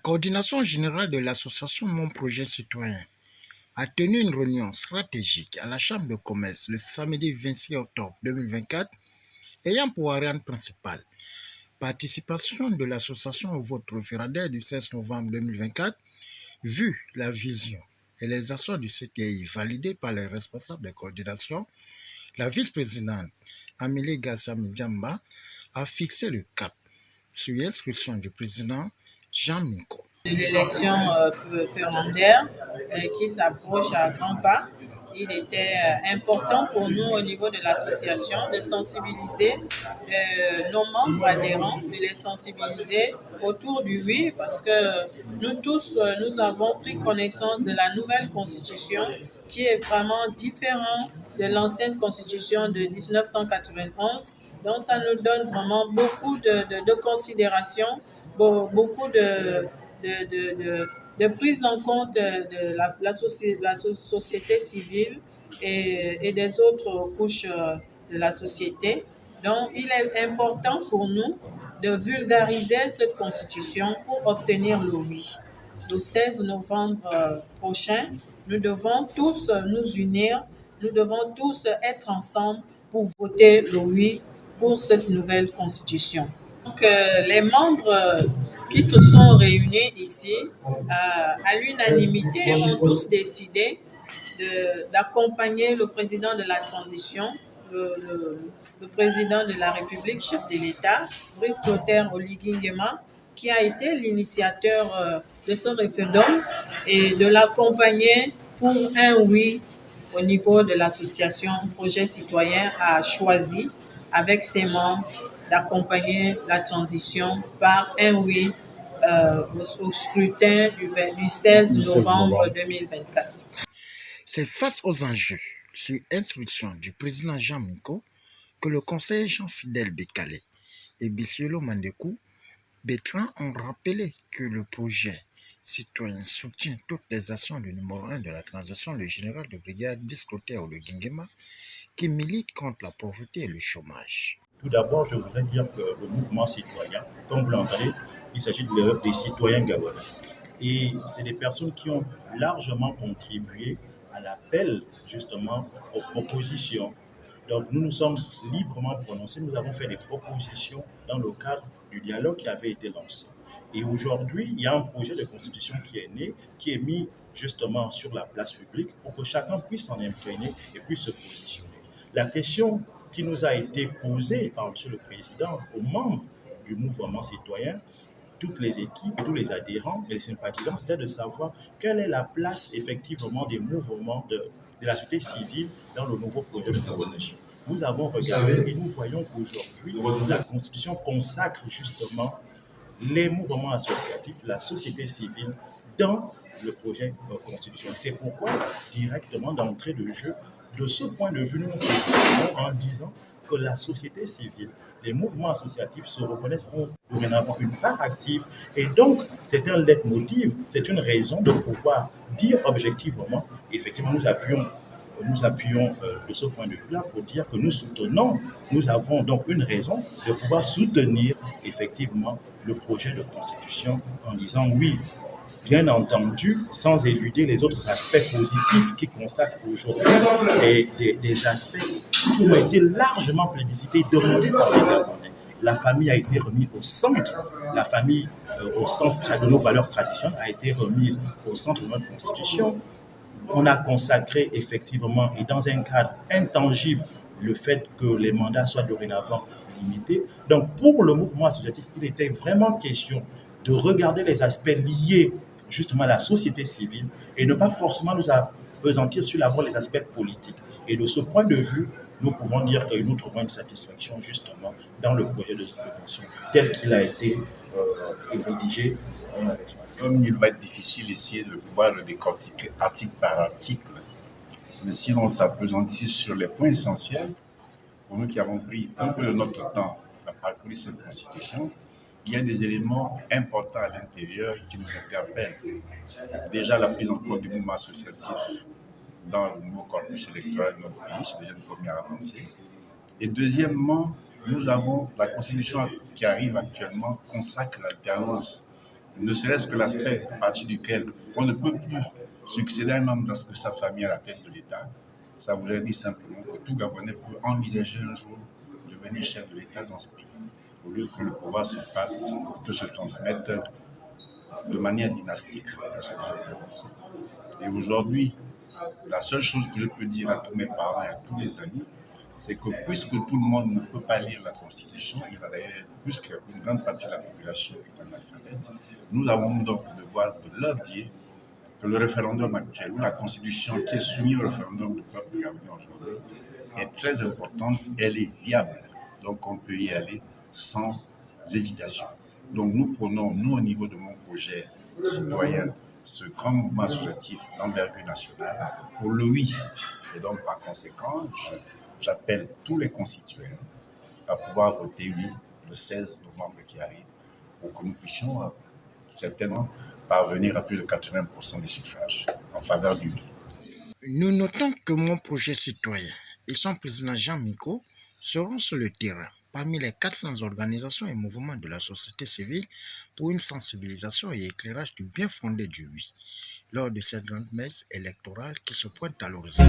coordination générale de l'association Mon Projet Citoyen a tenu une réunion stratégique à la Chambre de commerce le samedi 26 octobre 2024, ayant pour ariane principale participation de l'association au vote référendaire du 16 novembre 2024, vu la vision et les actions du CTI validées par les responsables de coordination. La vice-présidente Amélie Gassam-Diamba a fixé le cap sur l'instruction du président Jean Minko. De l'élection référendaire qui s'approche à grands pas, il était important pour nous au niveau de l'association de sensibiliser nos membres adhérents, de les sensibiliser autour du oui, parce que nous tous, nous avons pris connaissance de la nouvelle constitution qui est vraiment différente de l'ancienne constitution de 1991. Donc ça nous donne vraiment beaucoup de considération, beaucoup de prise en compte de la société civile et des autres couches de la société. Donc, il est important pour nous de vulgariser cette constitution pour obtenir le oui. Le 16 novembre prochain, nous devons tous nous unir, nous devons tous être ensemble pour voter le oui pour cette nouvelle constitution. Donc, les membres qui se sont réunis ici, à l'unanimité, ont tous décidé d'accompagner le président de la transition, le président de la République, chef de l'État, Brice Clotaire Oligui Nguema, qui a été l'initiateur de ce référendum, et de l'accompagner pour un oui au niveau de l'association Projet Citoyen a choisi avec ses membres d'accompagner la transition par un oui au scrutin du 16 novembre 2024. C'est face aux enjeux sur instruction du président Jean Minko que le conseiller Jean-Fidèle Bécalé et Bissiolo Mandekou Bertrand ont rappelé que le projet citoyen soutient toutes les actions du numéro 1 de la transition, le général de brigade Brice Clotaire Oligui Nguema, qui milite contre la pauvreté et le chômage. Tout d'abord, je voudrais dire que le mouvement citoyen, comme vous l'entendez, il s'agit des citoyens gabonais. Et c'est des personnes qui ont largement contribué à l'appel, justement, aux propositions. Donc, nous nous sommes librement prononcés. Nous avons fait des propositions dans le cadre du dialogue qui avait été lancé. Et aujourd'hui, il y a un projet de constitution qui est né, qui est mis justement sur la place publique pour que chacun puisse s'en imprégner et puisse se positionner. La question qui nous a été posée par M. le Président aux membres du mouvement citoyen, toutes les équipes, tous les adhérents et les sympathisants, c'était de savoir quelle est la place effectivement des mouvements de la société civile dans le nouveau projet de constitution. Nous avons regardé et nous voyons qu'aujourd'hui, la Constitution consacre justement les mouvements associatifs, la société civile dans le projet de constitution. C'est pourquoi, directement d'entrée de jeu, de ce point de vue, nous nous positionnons en disant que la société civile, les mouvements associatifs se reconnaissent dorénavant une part active, et donc c'est un leitmotiv, c'est une raison de pouvoir dire objectivement, effectivement nous appuyons de ce point de vue-là pour dire que nous soutenons, nous avons donc une raison de pouvoir soutenir effectivement le projet de constitution en disant oui, bien entendu, sans éluder les autres aspects positifs qui consacrent aujourd'hui les aspects qui ont été largement plébiscités et demandés par les Gabonais. La famille a été remise au centre, la famille au sens de nos valeurs traditionnelles a été remise au centre de notre constitution. On a consacré effectivement et dans un cadre intangible le fait que les mandats soient dorénavant limités. Donc pour le mouvement associatif, il était vraiment question de regarder les aspects liés justement à la société civile et ne pas forcément nous appesantir sur les aspects politiques. Et de ce point de vue, nous pouvons dire que nous trouvons une satisfaction justement dans le projet de constitution tel qu'il a été rédigé. Comme il va être difficile ici de pouvoir le décortiquer article par article, mais si on s'appesantit sur les points essentiels, pour nous qui avons pris un peu de notre temps à parcourir cette constitution, il y a des éléments importants à l'intérieur qui nous interpellent. Déjà, la prise en compte du mouvement associatif dans le nouveau corpus électoral de notre pays, c'est déjà une première avancée. Et deuxièmement, nous avons la constitution qui arrive actuellement consacre l'alternance. ne serait-ce que l'aspect à partir duquel on ne peut plus succéder à un membre de sa famille à la tête de l'État. Ça voudrait dire simplement que tout Gabonais peut envisager un jour de devenir chef de l'État dans ce pays, au lieu que le pouvoir se passe, que se transmette de manière dynastique. C'est intéressant. Et aujourd'hui, la seule chose que je peux dire à tous mes parents et à tous les amis, c'est que puisque tout le monde ne peut pas lire la Constitution, il va d'ailleurs, puisqu'une grande partie de la population est analphabète, nous avons donc le devoir de leur dire que le référendum actuel, ou la Constitution qui est soumise au référendum du peuple gabonais aujourd'hui, est très importante, elle est viable. Donc on peut y aller sans hésitation. Donc nous prenons, nous au niveau de mon projet citoyen, ce grand mouvement associatif d'envergure nationale, pour le oui. Et donc par conséquent, j'appelle tous les constituants à pouvoir voter oui le 16 novembre qui arrive, pour que nous puissions certainement parvenir à plus de 80% des suffrages en faveur du oui. Nous notons que mon projet citoyen et son président Jean Miko seront sur le terrain parmi les 400 organisations et mouvements de la société civile pour une sensibilisation et éclairage du bien fondé du oui lors de cette grande messe électorale qui se pointe à l'horizon.